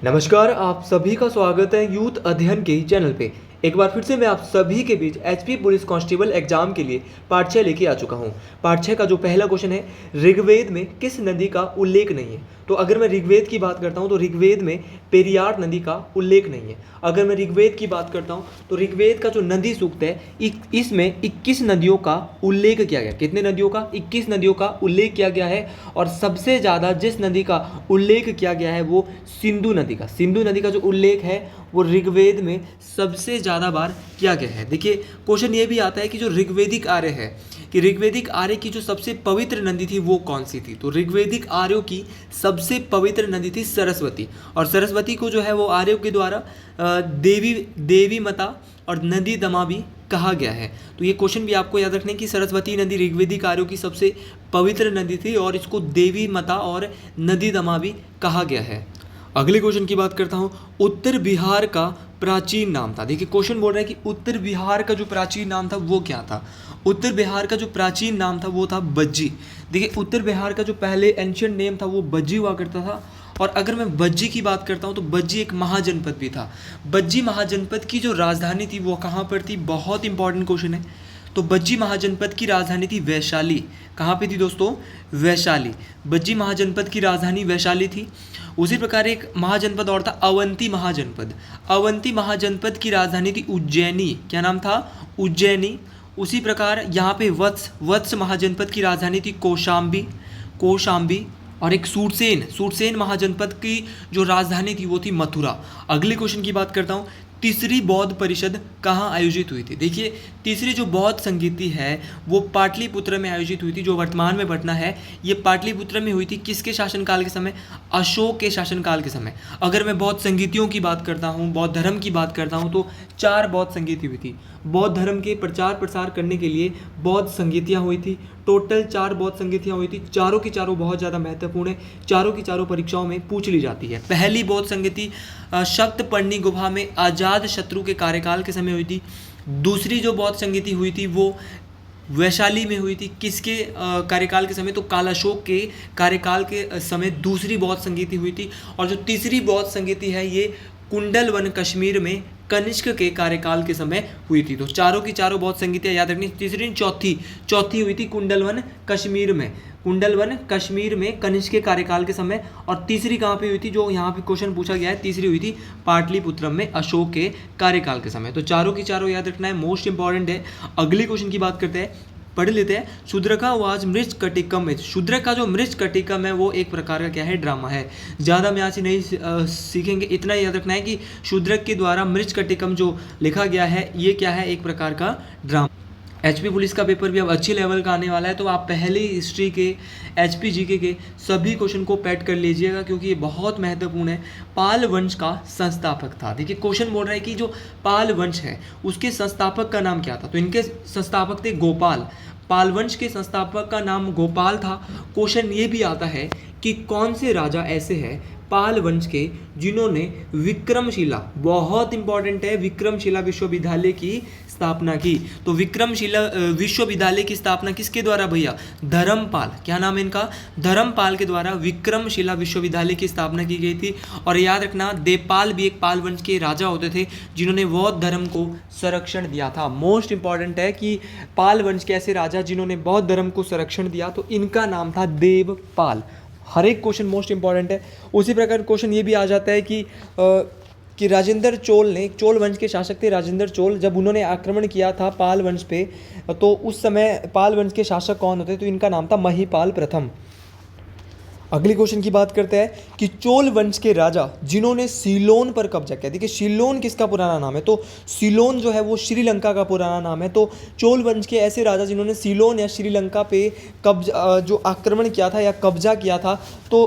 नमस्कार, आप सभी का स्वागत है यूथ अध्ययन के चैनल पे। एक बार फिर से मैं आप सभी के बीच एचपी पुलिस कांस्टेबल एग्जाम के लिए पार्ट 6 लेके आ चुका हूँ। पार्ट 6 का जो पहला क्वेश्चन है, ऋग्वेद में किस नदी का उल्लेख नहीं है। तो अगर मैं ऋग्वेद की बात करता हूँ तो ऋग्वेद में पेरियार नदी का उल्लेख नहीं है। अगर मैं ऋग्वेद की बात करता हूँ तो ऋग्वेद का जो नदी सूक्त है इसमें 21 नदियों का उल्लेख किया गया। कितने नदियों का? 21 नदियों का उल्लेख किया गया है। और सबसे ज़्यादा जिस नदी का उल्लेख किया गया है वो सिंधु नदी का जो उल्लेख है वो ऋग्वेद में सबसे ज़्यादा बार किया गया है। देखिए, क्वेश्चन ये भी आता है कि जो ऋग्वेदिक आर्य है, कि ऋग्वेदिक आर्य की जो सबसे पवित्र नदी थी वो कौन सी थी। तो ऋग्वेदिक आर्यों की सबसे पवित्र नदी थी सरस्वती। और सरस्वती को जो है वो आर्यों के द्वारा देवी माता और नदी दमा भी कहा गया है। तो ये क्वेश्चन भी आपको याद रखना है कि सरस्वती नदी ऋग्वेदिक आर्यों की सबसे पवित्र नदी थी और इसको देवी माता और नदी दमा भी कहा गया है। अगले क्वेश्चन की बात करता हूँ, उत्तर बिहार का प्राचीन नाम था। देखिए, क्वेश्चन बोल रहा है कि उत्तर बिहार का जो प्राचीन नाम था वो क्या था। उत्तर बिहार का जो प्राचीन नाम था वो था बज्जी। देखिए, उत्तर बिहार का जो पहले एंशियंट नेम था वो बज्जी हुआ करता था। और अगर मैं बज्जी की बात करता हूँ तो बज्जी एक महाजनपद भी था। बज्जी महाजनपद की जो राजधानी थी वो कहाँ पर थी? बहुत इंपॉर्टेंट क्वेश्चन है। तो बज्जी महाजनपद की राजधानी थी वैशाली। कहाँ पे थी दोस्तों? वैशाली। बज्जी महाजनपद की राजधानी वैशाली थी। उसी प्रकार एक महाजनपद और था अवंती महाजनपद। अवंती महाजनपद की राजधानी थी उज्जैनी। क्या नाम था? उज्जैनी। उसी प्रकार यहाँ पे वत्स महाजनपद की राजधानी थी कौशाम्बी। और एक सूरसेन महाजनपद की जो राजधानी थी वो थी मथुरा। अगले क्वेश्चन की बात करता हूँ, तीसरी बौद्ध परिषद कहाँ आयोजित हुई थी। देखिए, तीसरी जो बौद्ध संगीति है वो पाटलिपुत्र में आयोजित हुई थी, जो वर्तमान में पटना है। ये पाटलिपुत्र में हुई थी। किसके शासनकाल के समय? अशोक के शासनकाल के समय। अगर मैं बौद्ध संगीतियों की बात करता हूँ, बौद्ध धर्म की बात करता हूँ, तो 4 बौद्ध संगीति हुई थी। बौद्ध धर्म के प्रचार प्रसार करने के लिए बौद्ध संगीतियाँ हुई थी। टोटल 4 बौद्ध संगीतियाँ हुई थी। चारों की चारों बहुत ज़्यादा महत्वपूर्ण है। चारों की चारों परीक्षाओं में पूछ ली जाती है। पहली बौद्ध संगीति शक्तपर्णी गुफा में अजात शत्रु के कार्यकाल के समय हुई थी। दूसरी जो बौद्ध संगीति हुई थी वो वैशाली में हुई थी। किसके कार्यकाल के समय? तो कालाशोक के कार्यकाल के समय दूसरी बौद्ध संगीति हुई थी। और जो तीसरी बौद्ध संगीति है ये कुंडलवन कश्मीर में कनिष्क के कार्यकाल के समय हुई थी। तो चारों की चारों बौद्ध संगीतियाँ याद रखनी। तीसरी चौथी हुई थी कुंडलवन कश्मीर में कनिष्क के कार्यकाल के समय। और तीसरी कहाँ पे हुई थी, जो यहाँ पे क्वेश्चन पूछा गया है, तीसरी हुई थी पाटलिपुत्रम में अशोक के कार्यकाल के समय। तो चारों की चारों याद रखना है, मोस्ट इंपॉर्टेंट है। अगले क्वेश्चन की बात करते हैं, पढ़ लेते हैं। शूद्रका वाज मृच कटिकम में। शूद्रक का जो मृच कटिकम है वो एक प्रकार का क्या है? ड्रामा है। ज़्यादा मैं आज से नहीं सीखेंगे, इतना याद रखना है कि शूद्रक के द्वारा मृच कटिकम जो लिखा गया है ये क्या है? एक प्रकार का ड्रामा। एचपी पुलिस का पेपर भी अब अच्छे लेवल का आने वाला है, तो आप पहले हिस्ट्री के, एचपी जीके के सभी क्वेश्चन को पैड कर लीजिएगा क्योंकि ये बहुत महत्वपूर्ण है। पाल वंश का संस्थापक था। देखिए, क्वेश्चन बोल रहा है कि जो पाल वंश है उसके संस्थापक का नाम क्या था। तो इनके संस्थापक थे गोपाल। पाल वंश के संस्थापक का नाम गोपाल था। क्वेश्चन ये भी आता है कि कौन से राजा ऐसे हैं पाल वंश के जिन्होंने विक्रमशिला, बहुत इंपॉर्टेंट है, विक्रमशिला विश्वविद्यालय की स्थापना की। तो विक्रमशिला विश्वविद्यालय की स्थापना किसके द्वारा भैया? धर्मपाल। क्या नाम है इनका? धर्मपाल के द्वारा विक्रमशिला विश्वविद्यालय की स्थापना की गई थी। और याद रखना, देवपाल भी एक पाल वंश के राजा होते थे जिन्होंने बौद्ध धर्म को संरक्षण दिया था। मोस्ट इंपॉर्टेंट है कि पाल वंश के ऐसे राजा जिन्होंने बौद्ध धर्म को संरक्षण दिया, तो इनका नाम था देवपाल। हर एक क्वेश्चन मोस्ट इंपॉर्टेंट है। उसी प्रकार क्वेश्चन ये भी आ जाता है कि राजेंद्र चोल ने, चोल वंश के शासक थे राजेंद्र चोल, जब उन्होंने आक्रमण किया था पाल वंश पे, तो उस समय पाल वंश के शासक कौन होते? तो इनका नाम था महिपाल प्रथम। अगले क्वेश्चन की बात करते हैं कि चोल वंश के राजा जिन्होंने सीलोन पर कब्जा किया। देखिए, सीलोन किसका पुराना नाम है? तो सीलोन जो है वो श्रीलंका का पुराना नाम है। तो चोल वंश के ऐसे राजा जिन्होंने सीलोन या श्रीलंका पे जो आक्रमण किया था या कब्जा किया था, तो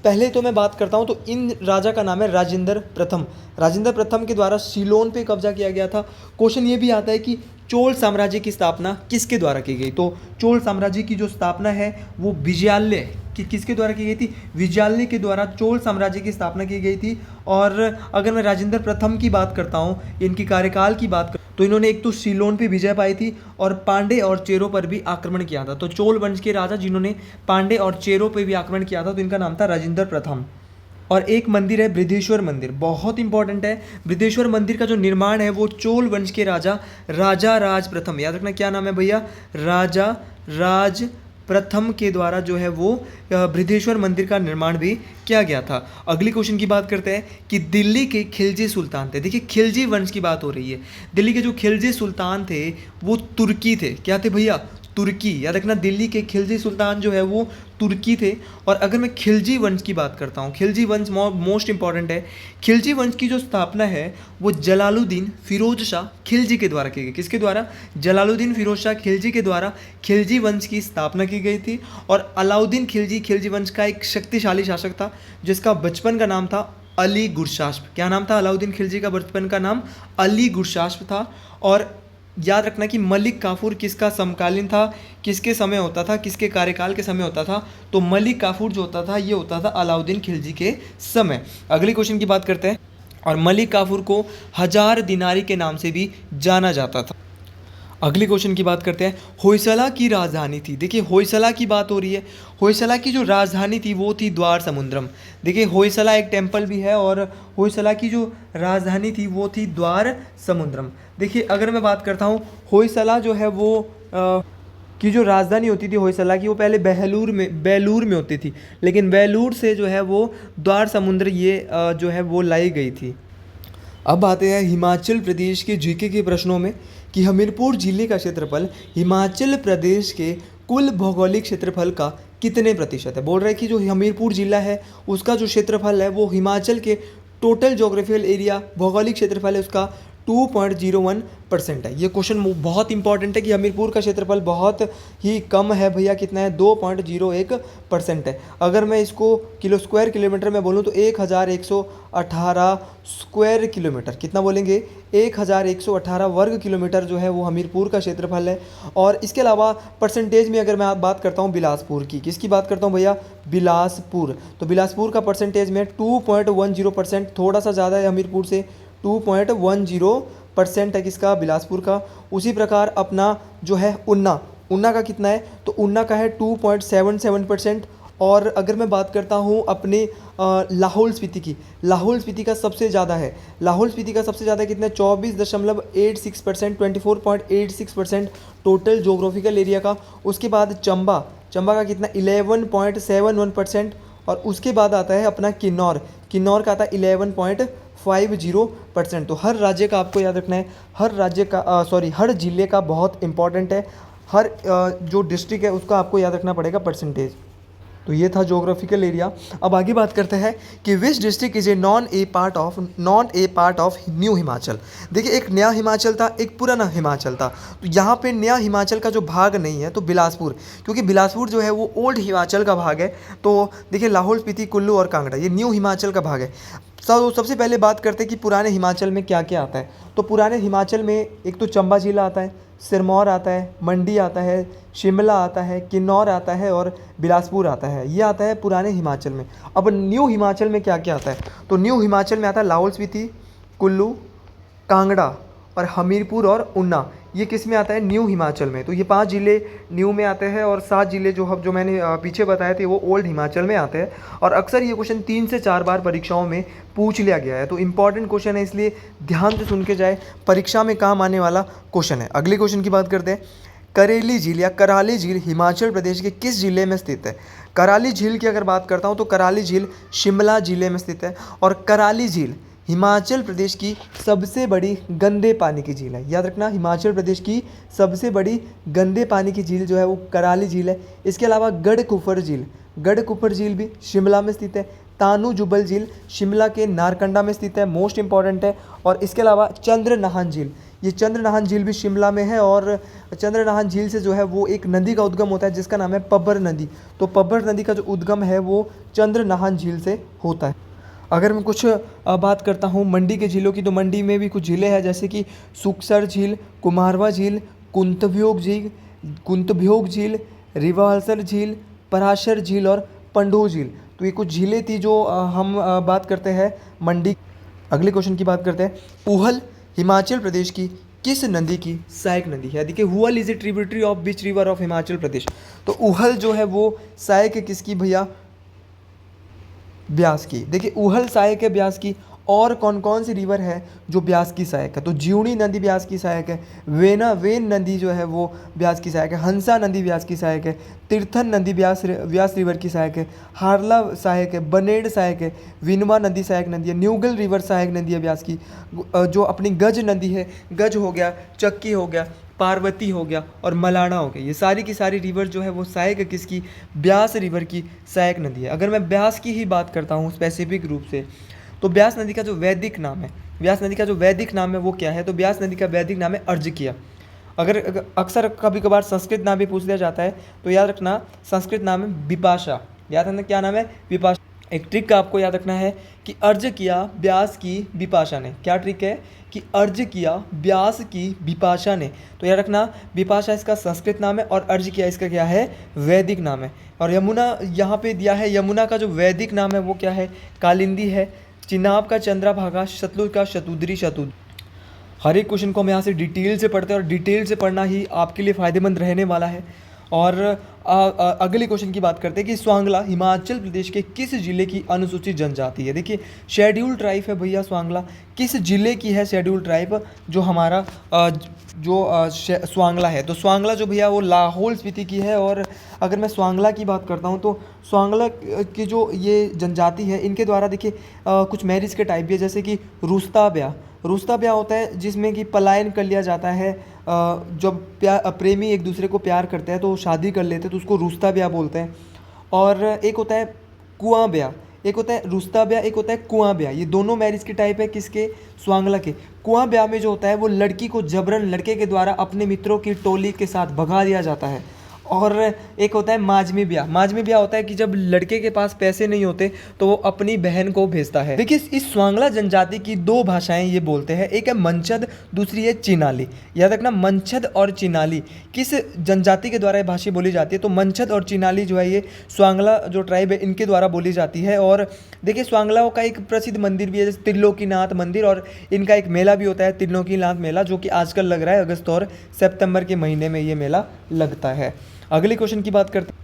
पहले तो मैं बात करता हूँ, तो इन राजा का नाम है राजेंद्र प्रथम। राजेंद्र प्रथम के द्वारा सीलोन पे कब्जा किया गया था। क्वेश्चन ये भी आता है कि चोल साम्राज्य की स्थापना किसके द्वारा की गई। तो चोल साम्राज्य की जो स्थापना है वो विजयालय किसके द्वारा की गई थी? विजयालय के द्वारा चोल साम्राज्य की स्थापना की गई थी। और अगर मैं राजेंद्र प्रथम की बात करता हूँ, इनकी कार्यकाल की बात तो इन्होंने एक तो सीलोन पे विजय पाई थी और पांडे और चेरों पर भी आक्रमण किया था। तो चोल वंश के राजा जिन्होंने पांडे और चेरों पे भी आक्रमण किया था, तो इनका नाम था राजेंद्र प्रथम। और एक मंदिर है बृहदेश्वर मंदिर, बहुत इंपॉर्टेंट है। बृहदेश्वर मंदिर का जो निर्माण है वो चोल वंश के राजा राजा राज प्रथम, याद रखना क्या नाम है भैया, राजा राज प्रथम के द्वारा जो है वो बृहदेश्वर मंदिर का निर्माण भी किया गया था। अगली क्वेश्चन की बात करते हैं कि दिल्ली के खिलजी सुल्तान थे। देखिए खिलजी वंश की बात हो रही है। दिल्ली के जो खिलजी सुल्तान थे वो तुर्की थे। क्या थे भैया, तुर्की। याद रखना दिल्ली के खिलजी सुल्तान जो है वो तुर्की थे। और अगर मैं खिलजी वंश की बात करता हूँ, खिलजी वंश मोस्ट इंपॉर्टेंट है। खिलजी वंश की जो स्थापना है वो जलालुद्दीन फिरोज शाह खिलजी के द्वारा की गई। किसके द्वारा, जलालुद्दीन फिरोज शाह खिलजी के द्वारा खिलजी वंश की स्थापना की गई थी। और अलाउद्दीन खिलजी खिलजी वंश का एक शक्तिशाली शासक था जिसका बचपन का नाम था अली गुरशास्प। क्या नाम था, अलाउद्दीन खिलजी का बचपन का नाम अली गुरशास्प था। और याद रखना कि मलिक काफूर किसका समकालीन था, किसके समय होता था, किसके कार्यकाल के समय होता था, तो मलिक काफूर जो होता था ये होता था अलाउद्दीन खिलजी के समय। अगले क्वेश्चन की बात करते हैं। और मलिक काफूर को 1000 दिनारी के नाम से भी जाना जाता था। अगले क्वेश्चन की बात करते हैं। होयसला की राजधानी थी। देखिए होयसला की बात हो रही है। होयसला की जो राजधानी थी वो थी द्वार समुद्रम। देखिए होयसला एक टेम्पल भी है और होयसला की जो राजधानी थी वो थी द्वार समुद्रम। देखिए अगर मैं बात करता हूँ होयसला जो है वो की जो राजधानी होती थी होयसला की वो पहले बेलूर में होती थी, लेकिन बेलूर से जो है वो द्वार समुद्र ये जो है वो लाई गई थी। अब आते हैं हिमाचल प्रदेश के जीके के प्रश्नों में कि हमीरपुर जिले का क्षेत्रफल हिमाचल प्रदेश के कुल भौगोलिक क्षेत्रफल का कितने प्रतिशत है। बोल रहे हैं कि जो हमीरपुर जिला है उसका जो क्षेत्रफल है वो हिमाचल के टोटल जोग्राफिकल एरिया भौगोलिक क्षेत्रफल है उसका 2.01% है। ये क्वेश्चन बहुत इंपॉर्टेंट है कि हमीरपुर का क्षेत्रफल बहुत ही कम है भैया, कितना है 2.01% है। अगर मैं इसको स्क्वायर किलोमीटर में बोलूँ तो 1118 स्क्वायर किलोमीटर, कितना बोलेंगे 1118 वर्ग किलोमीटर जो है वो हमीरपुर का क्षेत्रफल है। और इसके अलावा परसेंटेज में अगर मैं बात करता हूँ बिलासपुर की, किसकी बात करता हूँ भैया, बिलासपुर, तो बिलासपुर का परसेंटेज में 2.10%, थोड़ा सा ज़्यादा है हमीरपुर से, 2.10% है किसका, बिलासपुर का। उसी प्रकार अपना जो है उन्ना का कितना है, तो उन्ना का है 2.77%। और अगर मैं बात करता हूँ अपने लाहौल स्पीति की, लाहौल स्पीति का सबसे ज़्यादा है, लाहौल स्पीति का सबसे ज़्यादा कितना है 24.86%, 24.86% टोटल जोग्राफिकल एरिया का। उसके बाद चंबा का कितना 11.71%। और उसके बाद आता है अपना किन्नौर का आता है 11.50%। तो हर राज्य का आपको याद रखना है, हर ज़िले का बहुत इंपॉर्टेंट है, हर जो डिस्ट्रिक्ट है उसका आपको याद रखना पड़ेगा परसेंटेज। तो ये था ज्योग्राफिकल एरिया। अब आगे बात करते हैं कि which district is non A part of new Himachal. देखिए एक नया हिमाचल था, एक पुराना हिमाचल था। तो यहाँ पे नया हिमाचल का जो भाग नहीं है तो बिलासपुर, क्योंकि बिलासपुर जो है वो ओल्ड हिमाचल का भाग है। तो देखिए लाहौल स्पीति, कुल्लू और कांगड़ा ये न्यू हिमाचल का भाग है। सबसे पहले बात करते हैं कि पुराने हिमाचल में क्या क्या आता है। तो पुराने हिमाचल में एक तो चंबा जिला आता है, सिरमौर आता है, मंडी आता है, शिमला आता है, किन्नौर आता है और बिलासपुर आता है। ये आता है पुराने हिमाचल में। अब न्यू हिमाचल में क्या क्या आता है, तो न्यू हिमाचल में आता है लाहौल स्पीति, कुल्लू, कांगड़ा और हमीरपुर और ऊना। ये किस में आता है, न्यू हिमाचल में। तो ये 5 ज़िले न्यू में आते हैं और 7 ज़िले जो मैंने पीछे बताए थे वो ओल्ड हिमाचल में आते हैं। और अक्सर ये क्वेश्चन 3 से 4 बार परीक्षाओं में पूछ लिया गया है, तो इंपॉर्टेंट क्वेश्चन है, इसलिए ध्यान से सुन के जाए, परीक्षा में काम आने वाला क्वेश्चन है। अगले क्वेश्चन की बात करते हैं। करेली झील या कराली झील हिमाचल प्रदेश के किस ज़िले में स्थित है। कराली झील की अगर बात करता हूँ तो कराली झील शिमला ज़िले में स्थित है। और कराली झील हिमाचल प्रदेश की सबसे बड़ी गंदे पानी की झील है। याद रखना हिमाचल प्रदेश की सबसे बड़ी गंदे पानी की झील जो है वो कराली झील है। इसके अलावा गढ़कुफर झील भी शिमला में स्थित है। तानू जुबल झील शिमला के नारकंडा में स्थित है, मोस्ट इंपॉर्टेंट है। और इसके अलावा चंद्रनाहन झील, ये चंद्रनाहन झील भी शिमला में है। और चंद्रनाहन झील से जो है वो एक नदी का उद्गम होता है जिसका नाम है पब्बर नदी। तो पब्बर नदी का जो उद्गम है वो चंद्रनाहन झील से होता है। अगर मैं कुछ बात करता हूँ मंडी के झीलों की, तो मंडी में भी कुछ झीलें हैं जैसे कि सुक्सर झील, कुमारवा झील, कुंतभ्योग झील, रिवाल्सर झील, पराशर झील और पंडो झील। तो ये कुछ झीलें थी जो हम बात करते हैं मंडी। अगले क्वेश्चन की बात करते हैं। ऊहल हिमाचल प्रदेश की किस नदी की सहायक नदी है। देखिए Uhl is a tributary of which river of Himachal Pradesh. तो ऊहल जो है वो सहायक किसकी भैया, ब्यास की। देखिए ऊहल सहायक है ब्यास की। और कौन कौन सी रिवर है जो ब्यास की सहायक है? तो जीवनी नदी ब्यास की सहायक है, वेन नदी जो है वो ब्यास की सहायक है, हंसा नदी ब्यास की सहायक है, तीर्थन नदी व्यास रिवर की सहायक है, हारला सहायक है, बनेड़ सहायक है, विनवा नदी सहायक नदी है, न्यूगल रिवर सहायक नदी है ब्यास की। जो अपनी गज नदी है, गज हो गया, चक्की हो गया, पार्वती हो गया और मलाना हो गया, ये सारी की सारी रिवर जो है वो सहायक है किसकी? ब्यास रिवर की सहायक नदी है। अगर मैं ब्यास की ही बात करता हूँ स्पेसिफिक रूप से, तो ब्यास नदी का जो वैदिक नाम है, ब्यास नदी का जो वैदिक नाम है वो क्या है? तो ब्यास नदी का वैदिक नाम है अर्जकिया। अगर अक्सर कभी कभार संस्कृत नाम भी पूछ लिया जाता है तो याद रखना संस्कृत नाम है विपाशा। याद रखना क्या नाम है? विपाशा। एक ट्रिक का आपको याद रखना है कि अर्ज किया ब्यास की विपाशा ने। क्या ट्रिक है? कि अर्ज किया ब्यास की विपाशा ने। तो याद रखना विपाशा इसका संस्कृत नाम है और अर्ज किया इसका क्या है? वैदिक नाम है। और यमुना यहाँ पे दिया है, यमुना का जो वैदिक नाम है वो क्या है? कालिंदी है। चिनाब का चंद्रभागा, शतलुज का शतुद्री शतुद। हर एक क्वेश्चन को हम यहाँ से डिटेल से पढ़ते हैं और डिटेल से पढ़ना ही आपके लिए फ़ायदेमंद रहने वाला है। और अगले क्वेश्चन की बात करते हैं कि स्वांगला हिमाचल प्रदेश के किस जिले की अनुसूचित जनजाति है? देखिए शेड्यूल ट्राइब है भैया स्वांगला। किस जिले की है शेड्यूल ट्राइब? जो हमारा स्वांगला है। तो स्वांगला जो भैया वो लाहौल स्पीति की है। और अगर मैं स्वांगला की बात करता हूँ तो स्वांगला की जो ये जनजाति है इनके द्वारा देखिए कुछ मैरिज के टाइप भी है, जैसे कि रुस्ता ब्याह। रुस्ता ब्याह होता है जिसमें कि पलायन कर लिया जाता है। जब प्रेमी एक दूसरे को प्यार करते हैं तो शादी कर लेते हैं तो उसको रुस्ता ब्याह बोलते हैं। और एक होता है कुआं ब्याह, एक होता है रुस्ता ब्याह, एक होता है कुआं ब्याह। ये दोनों मैरिज के टाइप है किसके? स्वांगला के। कुआं ब्याह में जो होता है वो लड़की को जबरन लड़के के द्वारा अपने मित्रों की टोली के साथ भगा दिया जाता है। और एक होता है माजमी ब्याह। माजमी ब्याह होता है कि जब लड़के के पास पैसे नहीं होते तो वो अपनी बहन को भेजता है। देखिए इस स्वांगला जनजाति की दो भाषाएं ये बोलते हैं, एक है मंचद, दूसरी है चिनाली। याद रखना मंचद और चिनाली किस जनजाति के द्वारा ये भाषा बोली जाती है? तो मंचद और चिनाली जो है ये स्वांगला जो ट्राइब है इनके द्वारा बोली जाती है। और देखिए स्वांगलाओं का एक प्रसिद्ध मंदिर भी है जैसे त्रिलोकीनाथ मंदिर, और इनका एक मेला भी होता है त्रिलोकीनाथ मेला, जो कि आजकल लग रहा है अगस्त और सितंबर के महीने में ये मेला लगता है। अगले क्वेश्चन की बात करते हैं।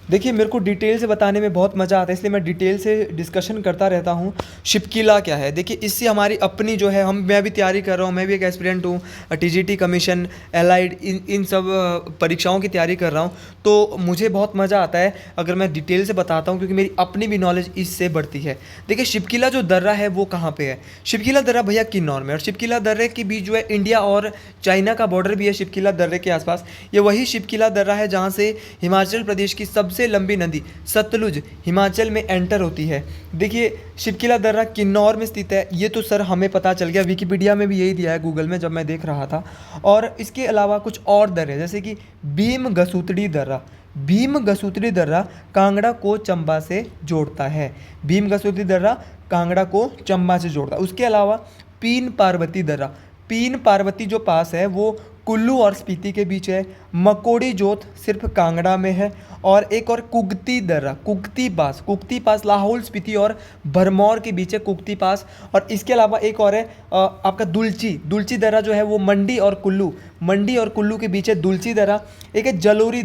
देखिए मेरे को डिटेल से बताने में बहुत मज़ा आता है इसलिए मैं डिटेल से डिस्कशन करता रहता हूँ। शिपकिला क्या है? देखिए इससे हमारी अपनी जो है मैं भी तैयारी कर रहा हूँ, मैं भी एक एस्पिरेंट हूँ, टीजीटी कमीशन एलाइड इन सब परीक्षाओं की तैयारी कर रहा हूँ, तो मुझे बहुत मज़ा आता है अगर मैं डिटेल से बताता हूँ क्योंकि मेरी अपनी भी नॉलेज इससे बढ़ती है। देखिए शिपकिला जो दर्रा है वो कहाँ पर है? शिपकिला दर्रा भैया किन्नौर में। और शिपकिला दर्रे के बीच जो है इंडिया और चाइना का बॉर्डर भी है शिपकिला दर्रे के आसपास। ये वही शिपकिला दर्रा है जहाँ से हिमाचल प्रदेश की सबसे लंबी नदी सतलुज हिमाचल में एंटर होती है। देखिए शिपकिला दर्रा किन्नौर में स्थित है, ये तो सर हमें पता चल गया, विकिपीडिया में भी यही दिया है गूगल में जब मैं देख रहा था। और इसके अलावा कुछ और दर्रे जैसे कि भीम गसूतड़ी दर्रा। भीम गसूतड़ी दर्रा कांगड़ा को चंबा से जोड़ता है। भीम गसूतड़ी दर्रा कांगड़ा को चंबा से जोड़ता है। उसके अलावा पीन पार्वती दर्रा, पीन पार्वती जो पास है वो कुल्लू और स्पीति के बीच है। मकोड़ी जोत सिर्फ कांगड़ा में है। और एक और कुगती दर्रा, कुगती पास लाहौल स्पीति और भरमौर के बीच है कुगती पास। और इसके अलावा एक और है आपका दुलची दर्रा जो है वो मंडी और कुल्लू के बीच है दुलची दर्रा। एक है जलोरी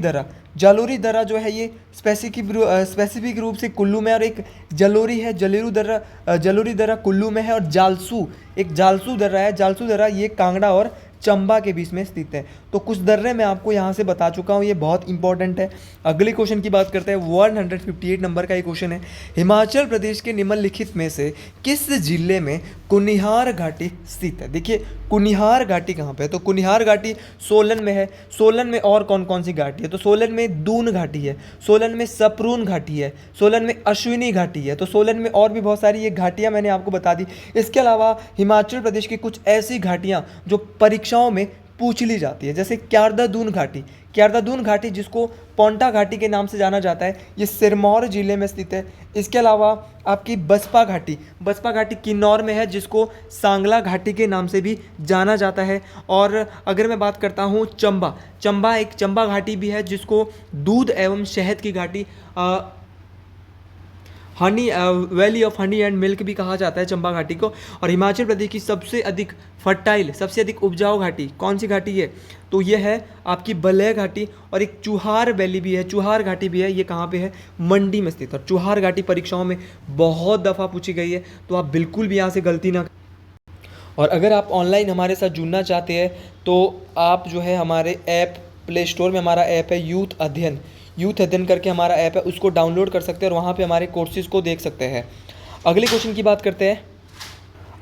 दर्रा जो है ये स्पेसिफिक रूप से कुल्लू में, और एक जलोरी है जलोरी दर्रा कुल्लू में है। और जालसू दर्रा ये कांगड़ा और चंबा के बीच में स्थित है। तो कुछ दर्रे मैं आपको यहाँ से बता चुका हूँ, ये बहुत इंपॉर्टेंट है। अगले क्वेश्चन की बात करते हैं। 158 नंबर का ये क्वेश्चन है, हिमाचल प्रदेश के निम्नलिखित में से किस जिले में कुनिहार घाटी स्थित है? देखिए कुनिहार घाटी कहाँ पे है? तो कुनिहार घाटी सोलन में है। सोलन में और कौन कौन सी घाटी है? तो सोलन में दून घाटी है, सोलन में सपरून घाटी है, सोलन में अश्विनी घाटी है। तो सोलन में और भी बहुत सारी ये घाटियाँ मैंने आपको बता दी। इसके अलावा हिमाचल प्रदेश की कुछ ऐसी घाटियाँ जो परीक्षाओं में पूछ ली जाती है, जैसे क्यारदादून घाटी जिसको पोंटा घाटी के नाम से जाना जाता है, ये सिरमौर जिले में स्थित है। इसके अलावा आपकी बसपा घाटी किन्नौर में है जिसको सांगला घाटी के नाम से भी जाना जाता है। और अगर मैं बात करता हूँ चंबा घाटी भी है जिसको दूध एवं शहद की घाटी Honey valley of honey and milk भी कहा जाता है चंबा घाटी को। और हिमाचल प्रदेश की सबसे अधिक फर्टाइल, सबसे अधिक उपजाऊ घाटी कौन सी घाटी है? तो ये है आपकी बलह घाटी। और एक चुहार वैली भी है, चुहार घाटी भी है, ये कहाँ पे है? मंडी में स्थित है। और चुहार घाटी परीक्षाओं में बहुत दफ़ा पूछी गई है, तो आप बिल्कुल भी यहाँ से गलती ना। और अगर आप ऑनलाइन हमारे साथ जुड़ना चाहते हैं तो आप जो है हमारे ऐप प्ले स्टोर में हमारा ऐप है यूथ अध्ययन करके हमारा ऐप है, उसको डाउनलोड कर सकते हैं और वहाँ पे हमारे कोर्सेज़ को देख सकते हैं। अगले क्वेश्चन की बात करते हैं।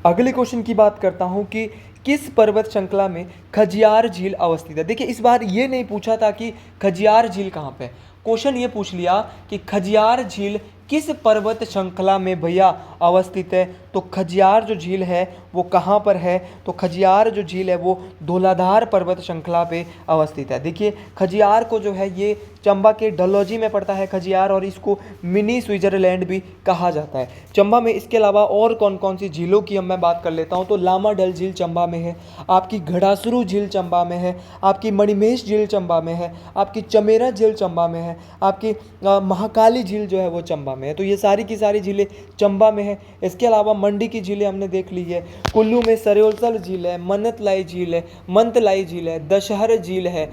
अगले क्वेश्चन की बात करता हूँ कि किस पर्वत श्रृंखला में खजियार झील अवस्थित है। देखिए इस बार ये नहीं पूछा था कि खजियार झील कहाँ पे है, क्वेश्चन ये पूछ लिया कि खजियार झील किस पर्वत श्रृंखला में भैया अवस्थित है। तो खजियार जो झील है वो कहाँ पर है? तो खजियार जो झील है वो धौलाधार पर्वत श्रृंखला पे अवस्थित है। देखिए खजियार को जो है ये चंबा के डलहौजी में पड़ता है खजियार, और इसको मिनी स्विट्जरलैंड भी कहा जाता है चंबा में। इसके अलावा और कौन कौन सी झीलों की मैं बात कर लेता हूँ, तो लामा डल झील चंबा में है, आपकी घड़ासरू झील चंबा में है, आपकी मणिमेश झील चंबा में है, आपकी चमेरा झील चंबा में है, आपकी महाकाली झील जो है वो चंबा में है। तो ये सारी की सारी झीलें चंबा में है। इसके अलावा मंडी की झीलें हमने देख ली है, कुल्लू में सरयोलसल झील है, मन्नतलाई झील है, मंतलाई झील है, दशहर झील है।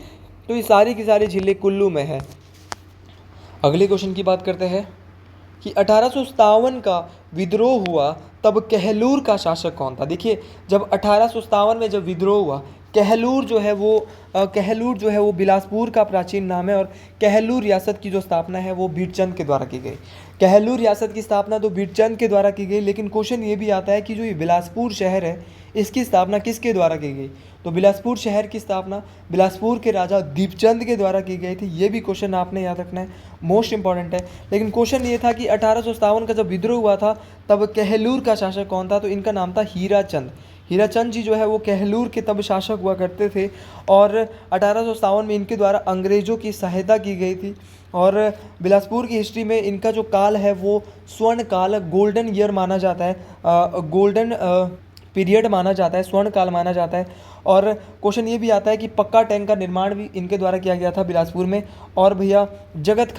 तो ये सारी की सारी झीलें कुल्लू में है। अगले क्वेश्चन की बात करते हैं कि 1857 का विद्रोह हुआ तब कहलूर का शासक कौन था। देखिए जब 1857 में जब विद्रोह हुआ, कहलूर जो है वो बिलासपुर का प्राचीन नाम है, और कहलूर रियासत की जो स्थापना है वो भीड़चंद के द्वारा की गई। कहलूर रियासत की स्थापना तो भीड़चंद के द्वारा की गई, लेकिन क्वेश्चन ये भी आता है कि जो ये बिलासपुर शहर है इसकी स्थापना किसके द्वारा की गई। तो बिलासपुर शहर की स्थापना बिलासपुर के राजा दीपचंद के द्वारा की गई थी। ये भी क्वेश्चन आपने याद रखना है, मोस्ट इंपॉर्टेंट है। लेकिन क्वेश्चन ये था कि 1857 का जब विद्रोह हुआ था तब कहलूर का शासक कौन था। तो इनका नाम था हीराचंद। हीराचंद जी जो है वो कहलूर के तब शासक हुआ करते थे, और 1857 में इनके द्वारा अंग्रेज़ों की सहायता की गई थी। और बिलासपुर की हिस्ट्री में इनका जो काल है वो स्वर्ण काल, गोल्डन ईयर माना जाता है, गोल्डन पीरियड माना जाता है, स्वर्ण काल माना जाता है। और क्वेश्चन ये भी आता है कि पक्का टैंक का निर्माण भी इनके द्वारा किया गया था बिलासपुर में। और भैया जगत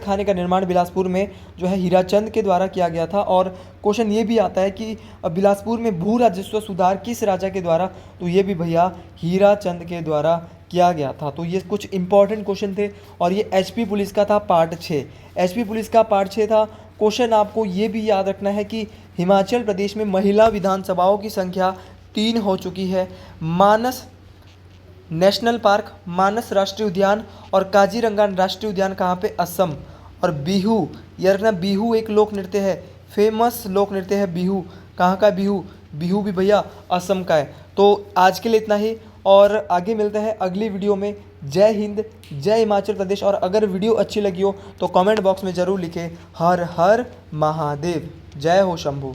खाने का निर्माण बिलासपुर में जो है हीराचंद के द्वारा किया गया था। और क्वेश्चन ये भी आता है कि बिलासपुर में भू राजस्व सुधार किस राजा के द्वारा, तो ये भी भैया हीराचंद के द्वारा किया गया था। तो ये कुछ इंपॉर्टेंट क्वेश्चन थे, और ये एचपी पुलिस का था पार्ट 6। एचपी पुलिस का पार्ट 6 था। क्वेश्चन आपको ये भी याद रखना है कि हिमाचल प्रदेश में महिला विधानसभाओं की संख्या 3 हो चुकी है। मानस नेशनल पार्क, मानस राष्ट्रीय उद्यान और काजीरंगा राष्ट्रीय उद्यान कहाँ पे? असम। और बिहू, याद रखना बिहू एक लोक नृत्य है, फेमस लोक नृत्य है बिहू। कहाँ का बिहू? बिहू भी भैया असम का है। तो आज के लिए इतना ही, और आगे मिलते हैं अगली वीडियो में। जय हिंद, जय हिमाचल प्रदेश। और अगर वीडियो अच्छी लगी हो तो कमेंट बॉक्स में ज़रूर लिखें हर हर महादेव। जय हो शंभू।